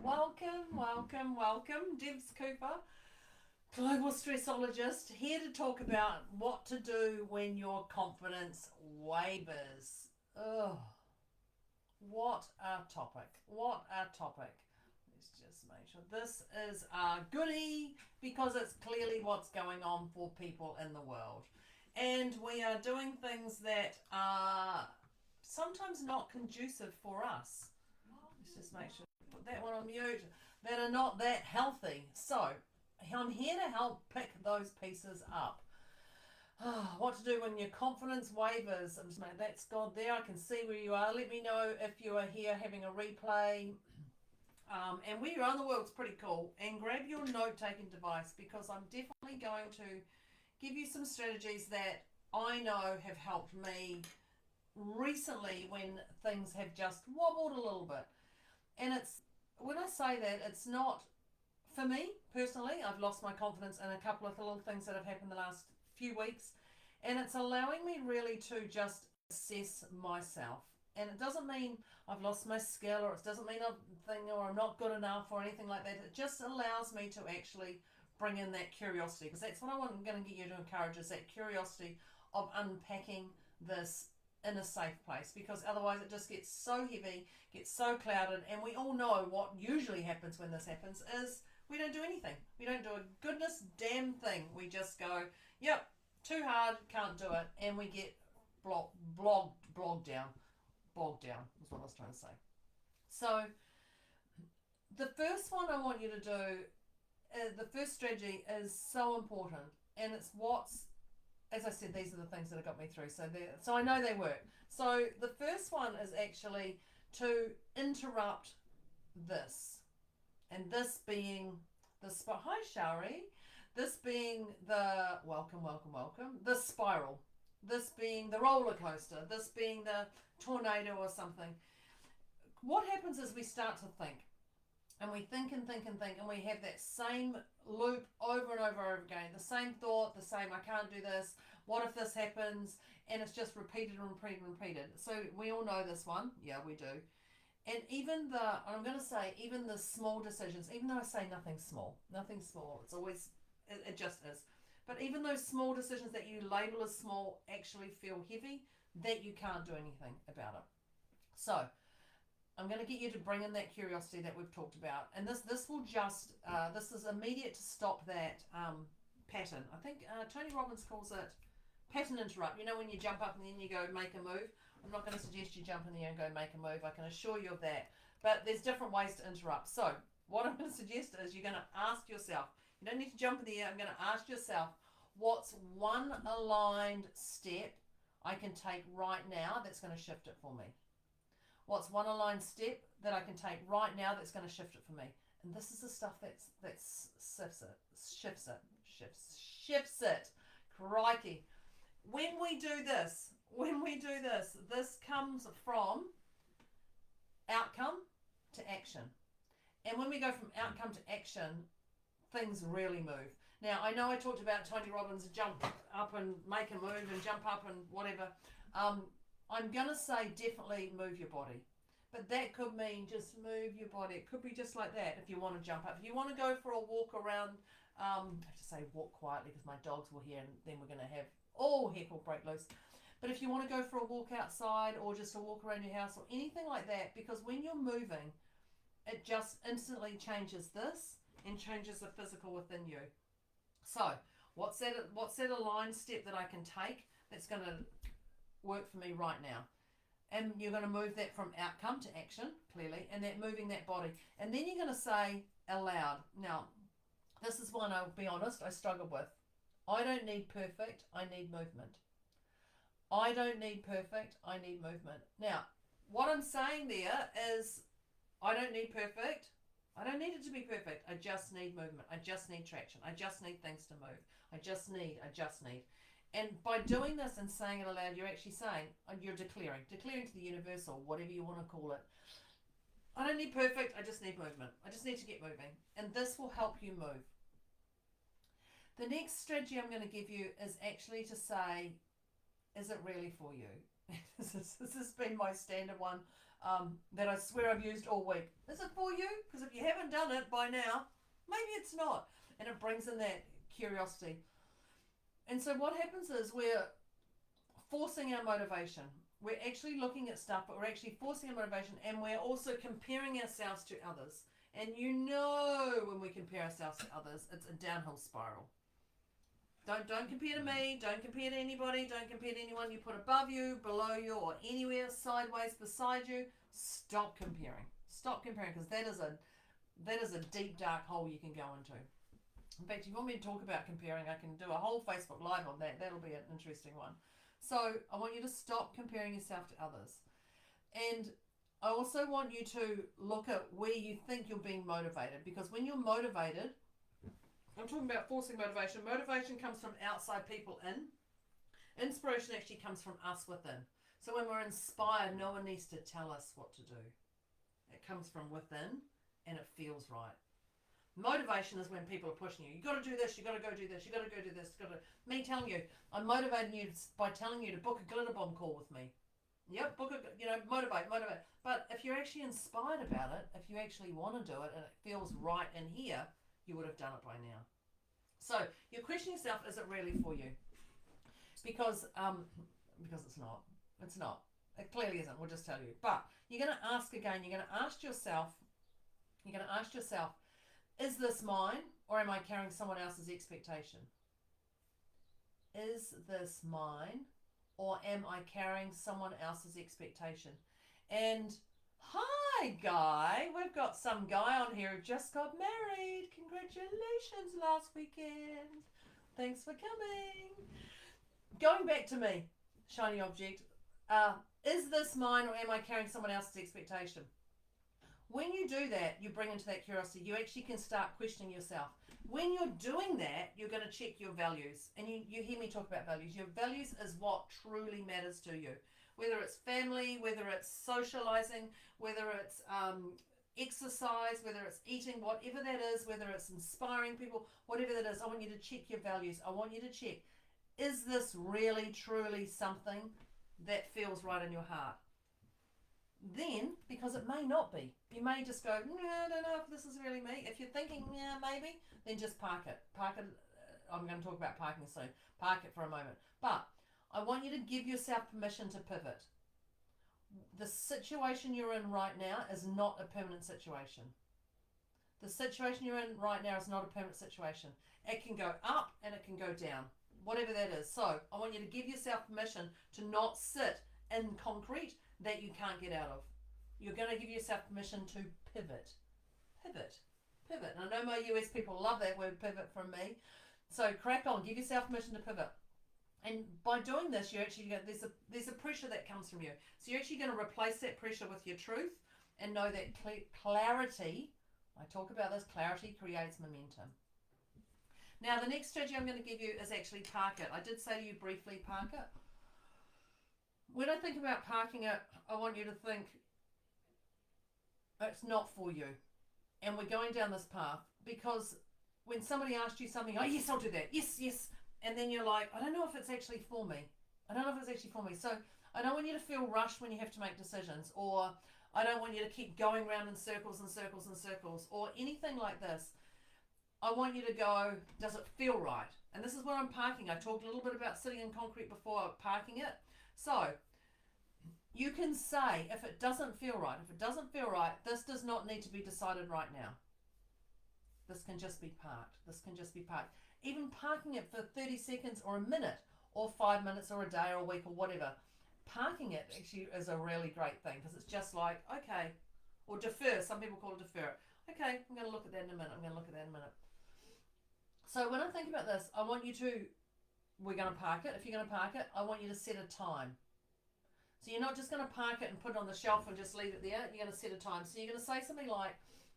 Welcome. Debs Cooper, global stressologist, here to talk about what to do when your confidence wavers. Ugh, what a topic. What a topic. Let's just make sure this is a goodie because it's clearly what's going on for people in the world. And we are doing things that are sometimes not conducive for us. Let's just make sure put that one on mute, that are not that healthy. So I'm here to help pick those pieces up. What to do when your confidence wavers. I'm just making that's God there. I can see where you are. Let me know if you are here having a replay. And where you are in the world is pretty cool. And grab your note taking device because I'm definitely going to give you some strategies that I know have helped me recently when things have just wobbled a little bit. And it's when I say that, it's not for me personally. I've lost my confidence in a couple of little things that have happened the last few weeks, and it's allowing me really to just assess myself. And it doesn't mean I've lost my skill, or it doesn't mean I'm not good enough, or anything like that. It just allows me to actually bring in that curiosity, because that's what I'm going to get you to encourage is that curiosity of unpacking this in a safe place, because otherwise it just gets so heavy, gets so clouded, and we all know what usually happens when this happens is we don't do anything. We don't do a goodness damn thing. We just go, yep, too hard, can't do it, and we get bogged down. Bogged down is what I was trying to say. So the first one I want you to do, the first strategy is so important, and it's what's as I said, these are the things that have got me through. So I know they work. So the first one is actually to interrupt this, and this being the hi Shari, this being the welcome, the spiral, this being the roller coaster, this being the tornado or something. What happens is we start to think. And we think and think and think, and we have that same loop over and over and over again. The same thought, the same, I can't do this, what if this happens? And it's just repeated and repeated and repeated. So we all know this one. Yeah, we do. And I'm going to say, even the small decisions, even though I say nothing small, it's always, it just is. But even those small decisions that you label as small actually feel heavy, that you can't do anything about it. So, I'm going to get you to bring in that curiosity that we've talked about, and this will just this is immediate to stop that pattern. I think Tony Robbins calls it pattern interrupt. You know, when you jump up and then you go make a move. I'm not going to suggest you jump in the air and go make a move. I can assure you of that. But there's different ways to interrupt. So what I'm going to suggest is you're going to ask yourself. You don't need to jump in the air. I'm going to ask yourself, what's one aligned step I can take right now that's going to shift it for me? What's one aligned step that I can take right now that's going to shift it for me? And this is the stuff that shifts it. Crikey. When we do this, this comes from outcome to action. And when we go from outcome to action, things really move. Now, I know I talked about Tony Robbins jump up and make a move and jump up and whatever. I'm going to say definitely move your body. But that could mean just move your body. It could be just like that if you want to jump up. If you want to go for a walk around, I have to say walk quietly because my dogs will hear and then we're going to have all heck will break loose. But if you want to go for a walk outside or just a walk around your house or anything like that, because when you're moving, it just instantly changes this and changes the physical within you. So what's that aligned step that I can take that's going to work for me right now? And you're going to move that from outcome to action, clearly, and that moving that body. And then you're going to say aloud. Now, this is one I'll be honest, I struggled with. I don't need perfect, I need movement. I don't need perfect, I need movement. Now, what I'm saying there is I don't need perfect. I don't need it to be perfect. I just need movement. I just need traction. I just need things to move. I just need. And by doing this and saying it aloud, you're actually saying, you're declaring to the universe or whatever you want to call it, I don't need perfect, I just need movement. I just need to get moving. And this will help you move. The next strategy I'm going to give you is actually to say, is it really for you? This has been my standard one that I swear I've used all week. Is it for you? Because if you haven't done it by now, maybe it's not. And it brings in that curiosity. And so what happens is we're forcing our motivation. We're actually looking at stuff, but we're actually forcing our motivation, and we're also comparing ourselves to others. And you know, when we compare ourselves to others, it's a downhill spiral. Don't compare to me, don't compare to anybody, don't compare to anyone you put above you, below you, or anywhere sideways beside you. Stop comparing. Stop comparing, because that is a deep, dark hole you can go into. In fact, if you want me to talk about comparing, I can do a whole Facebook Live on that. That'll be an interesting one. So I want you to stop comparing yourself to others. And I also want you to look at where you think you're being motivated, because when you're motivated, I'm talking about forcing motivation. Motivation comes from outside people in. Inspiration actually comes from us within. So when we're inspired, no one needs to tell us what to do. It comes from within, and it feels right. Motivation is when people are pushing you. You got to do this. You got to go do this. You got to go do this. Me telling you, I'm motivating you by telling you to book a glitter bomb call with me. Yep, motivate. But if you're actually inspired about it, if you actually want to do it, and it feels right in here, you would have done it by now. So you're questioning yourself: is it really for you? Because it's not. It's not. It clearly isn't. We'll just tell you. But you're going to ask again. You're going to ask yourself. Is this mine, or am I carrying someone else's expectation? Is this mine, or am I carrying someone else's expectation? And hi, Guy. We've got some guy on here who just got married. Congratulations last weekend. Thanks for coming. Going back to me, shiny object. Is this mine, or am I carrying someone else's expectation? When you do that, you bring into that curiosity. You actually can start questioning yourself. When you're doing that, you're going to check your values. And you hear me talk about values. Your values is what truly matters to you. Whether it's family, whether it's socializing, whether it's exercise, whether it's eating, whatever that is, whether it's inspiring people, whatever that is, I want you to check your values. I want you to check, is this really, truly something that feels right in your heart? Then, because it may not be, you may just go, no, I don't know if this is really me. If you're thinking, yeah, maybe, then just park it. I'm going to talk about parking soon. Park it for a moment. But I want you to give yourself permission to pivot. The situation you're in right now is not a permanent situation. The situation you're in right now is not a permanent situation. It can go up and it can go down, whatever that is. So I want you to give yourself permission to not sit in concrete that you can't get out of. You're going to give yourself permission to pivot. Pivot. And I know my US people love that word pivot from me. So crack on. Give yourself permission to pivot. And by doing this, you actually there's a pressure that comes from you. So you're actually going to replace that pressure with your truth and know that clarity, I talk about this, clarity creates momentum. Now, the next strategy I'm going to give you is actually park it. I did say to you briefly, park it. When I think about parking it, I want you to think it's not for you. And we're going down this path because when somebody asks you something, oh, yes, I'll do that. Yes. And then you're like, I don't know if it's actually for me. So I don't want you to feel rushed when you have to make decisions, or I don't want you to keep going around in circles or anything like this. I want you to go, does it feel right? And this is where I'm parking. I talked a little bit about sitting in concrete before parking it. So you can say, if it doesn't feel right, this does not need to be decided right now. This can just be parked. Even parking it for 30 seconds or a minute or 5 minutes or a day or a week or whatever. Parking it actually is a really great thing, because it's just like, okay, or defer. Some people call it defer. Okay, I'm going to look at that in a minute. So when I think about this, I want you to, we're going to park it. If you're going to park it, I want you to set a time. So you're not just going to park it and put it on the shelf and just leave it there. You're going to set a time. So you're going to say something like,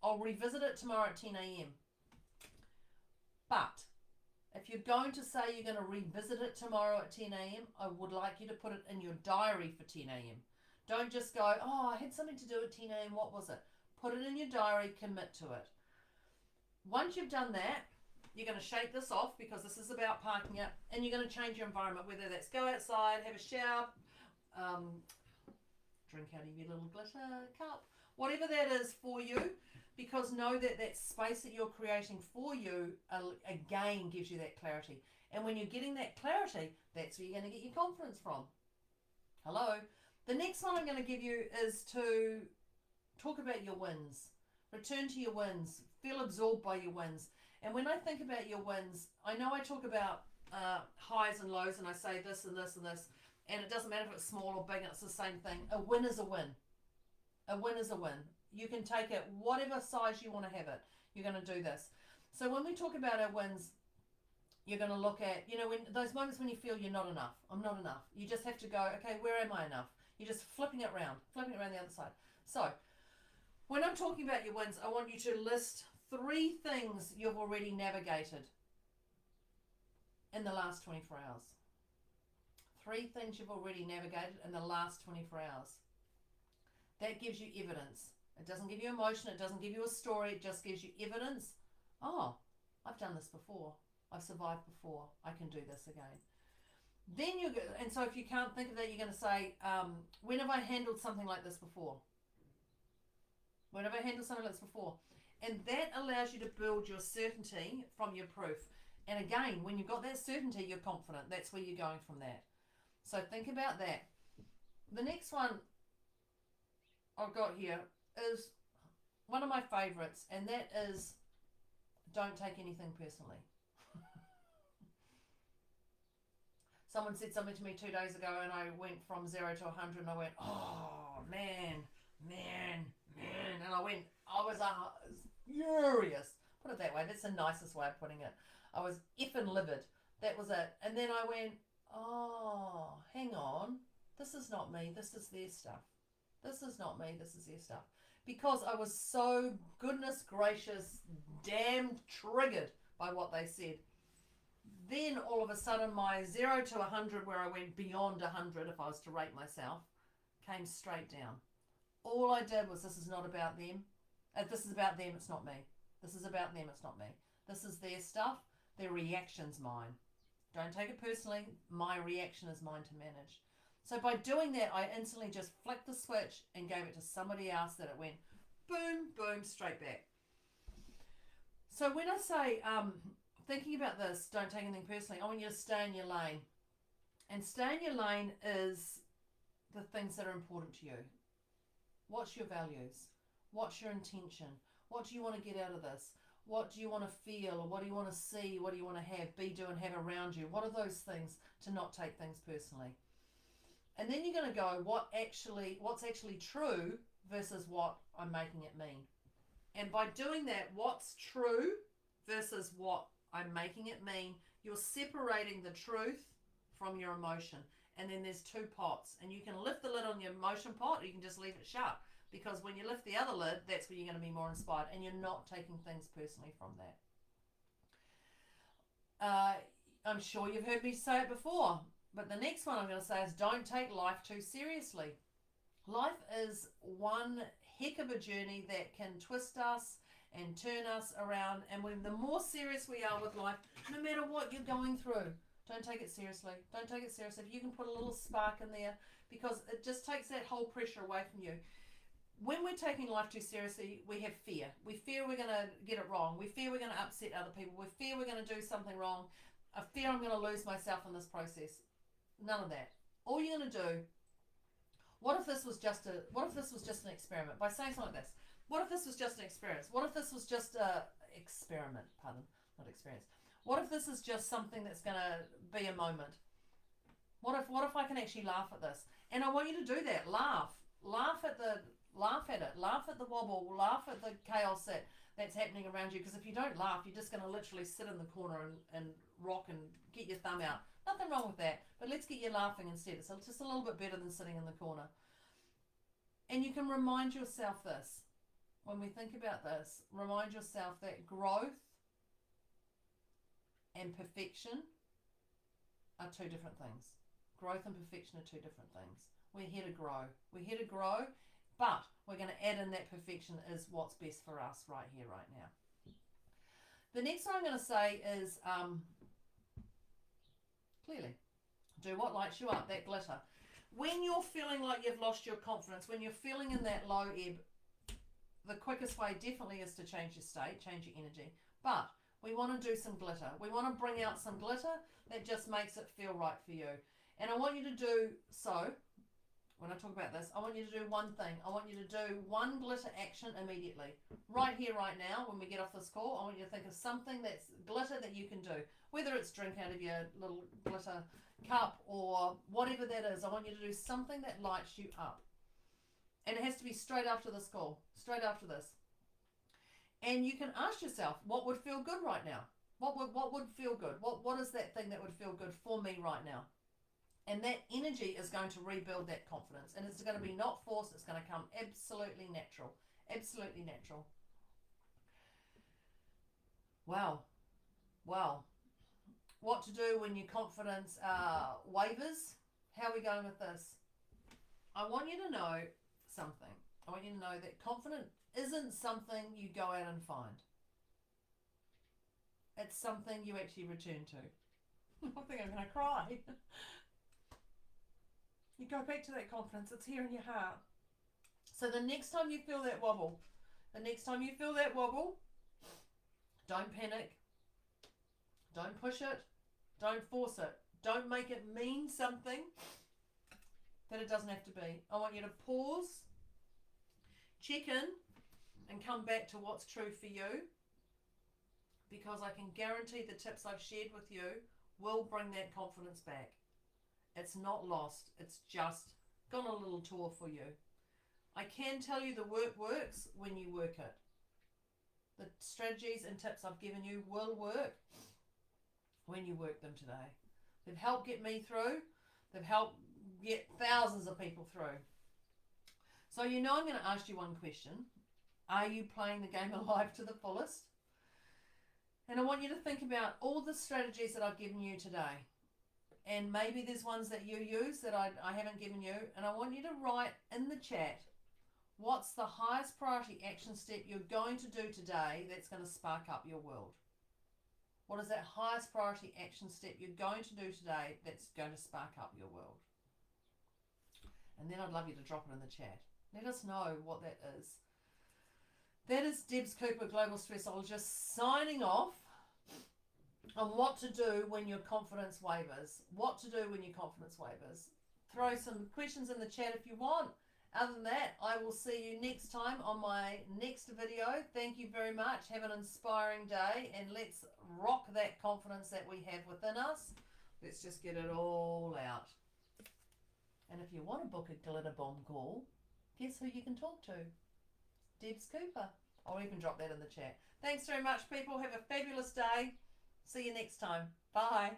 I'll revisit it tomorrow at 10 a.m. But if you're going to say you're going to revisit it tomorrow at 10 a.m., I would like you to put it in your diary for 10 a.m. Don't just go, oh, I had something to do at 10 a.m. What was it? Put it in your diary, commit to it. Once you've done that, you're going to shake this off, because this is about parking it, and you're going to change your environment, whether that's go outside, have a shower, drink out of your little glitter cup. Whatever that is for you, because know that that space that you're creating for you, again, gives you that clarity. And when you're getting that clarity, that's where you're going to get your confidence from. Hello? The next one I'm going to give you is to talk about your wins. Return to your wins. Feel absorbed by your wins. And when I think about your wins, I know I talk about highs and lows, and I say this and this and this, and it doesn't matter if it's small or big, it's the same thing. A win is a win. A win is a win. You can take it whatever size you want to have it. You're going to do this. So when we talk about our wins, you're going to look at, when those moments when you feel you're not enough. I'm not enough. You just have to go, okay, where am I enough? You're just flipping it around the other side. So when I'm talking about your wins, I want you to list 3 things you've already navigated in the last 24 hours. 3 things you've already navigated in the last 24 hours. That gives you evidence. It doesn't give you emotion. It doesn't give you a story. It just gives you evidence. Oh, I've done this before. I've survived before. I can do this again. Then and so if you can't think of that, you're going to say, when have I handled something like this before? When have I handled something like this before? And that allows you to build your certainty from your proof. And again, when you've got that certainty, you're confident. That's where you're going from that. So think about that. The next one I've got here is one of my favorites, and that is don't take anything personally. Someone said something to me 2 days ago, and I went from 0 to 100, and I went, oh, man, and I was furious. Put it that way. That's the nicest way of putting it. I was effing livid. That was it. And then I went, oh, hang on. This is not me. This is their stuff. This is not me. This is their stuff. Because I was so, goodness gracious, damn triggered by what they said. Then all of a sudden my 0 to 100, where I went beyond 100 if I was to rate myself, came straight down. All I did was, this is not about them. If this is about them, it's not me. This is about them, it's not me. This is their stuff. Their reaction's mine. Don't take it personally. My reaction is mine to manage. So by doing that, I instantly just flicked the switch and gave it to somebody else, that it went boom, boom, straight back. So when I say, thinking about this, don't take anything personally, I want you to stay in your lane. And stay in your lane is the things that are important to you. What's your values? What's your intention? What do you want to get out of this? What do you want to feel, or what do you want to see? What do you want to have, be, do, and have around you? What are those things to not take things personally? And then you're going to go, what's actually true versus what I'm making it mean. And by doing that, what's true versus what I'm making it mean, you're separating the truth from your emotion. And then there's 2 pots, and you can lift the lid on your emotion pot, or you can just leave it shut. Because when you lift the other lid, that's where you're going to be more inspired, and you're not taking things personally from that. I'm sure you've heard me say it before, but the next one I'm going to say is don't take life too seriously. Life is one heck of a journey that can twist us and turn us around, and the more serious we are with life, no matter what you're going through, don't take it seriously. Don't take it seriously. If you can put a little spark in there, because it just takes that whole pressure away from you. When we're taking life too seriously, we have fear. We fear we're going to get it wrong. We fear we're going to upset other people. We fear we're going to do something wrong. I fear I'm going to lose myself in this process. None of that. All you're going to do, what if this was just an experiment? By saying something like this, what if this was just an experience? What if this was just a experiment? Pardon, not experience. What if this is just something that's going to be a moment? What if I can actually laugh at this? And I want you to do that. Laugh at it. Laugh at the wobble. Laugh at the chaos that's happening around you. Because if you don't laugh, you're just going to literally sit in the corner and rock and get your thumb out. Nothing wrong with that. But let's get you laughing instead. It's just a little bit better than sitting in the corner. And you can remind yourself this. When we think about this, remind yourself that growth and perfection are 2 different things. Growth and perfection are 2 different things. We're here to grow. But we're going to add in that perfection is what's best for us right here, right now. The next one I'm going to say is clearly, do what lights you up, that glitter. When you're feeling like you've lost your confidence, when you're feeling in that low ebb, the quickest way definitely is to change your state, change your energy. But we want to do some glitter. We want to bring out some glitter that just makes it feel right for you. And I want you to do so. When I talk about this, I want you to do one thing. I want you to do one glitter action immediately. Right here, right now, when we get off this call, I want you to think of something that's glitter that you can do. Whether it's drink out of your little glitter cup or whatever that is, I want you to do something that lights you up. And it has to be straight after this call, straight after this. And you can ask yourself, what would feel good right now? What would feel good? What is that thing that would feel good for me right now? And that energy is going to rebuild that confidence. And it's going to be not forced. It's going to come absolutely natural. Absolutely natural. Wow. Wow. What to do when your confidence wavers? How are we going with this? I want you to know something. I want you to know that confidence isn't something you go out and find. It's something you actually return to. I think I'm going to cry. You go back to that confidence. It's here in your heart. So the next time you feel that wobble, don't panic. Don't push it. Don't force it. Don't make it mean something that it doesn't have to be. I want you to pause, check in, and come back to what's true for you, because I can guarantee the tips I've shared with you will bring that confidence back. It's not lost. It's just gone a little tour for you. I can tell you the work works when you work it. The strategies and tips I've given you will work when you work them today. They've helped get me through. They've helped get thousands of people through. So I'm going to ask you one question. Are you playing the game of life to the fullest? And I want you to think about all the strategies that I've given you today. And maybe there's ones that you use that I haven't given you. And I want you to write in the chat, what's the highest priority action step you're going to do today that's going to spark up your world? What is that highest priority action step you're going to do today that's going to spark up your world? And then I'd love you to drop it in the chat. Let us know what that is. That is Debs Cooper, Global Stressologist, signing off on what to do when your confidence wavers. What to do when your confidence wavers. Throw some questions in the chat if you want. Other than that, I will see you next time on my next video. Thank you very much. Have an inspiring day, and let's rock that confidence that we have within us. Let's just get it all out. And if you want to book a glitter bomb call, guess who you can talk to? Debs Cooper. I'll even drop that in the chat. Thanks very much, people. Have a fabulous day. See you next time. Bye.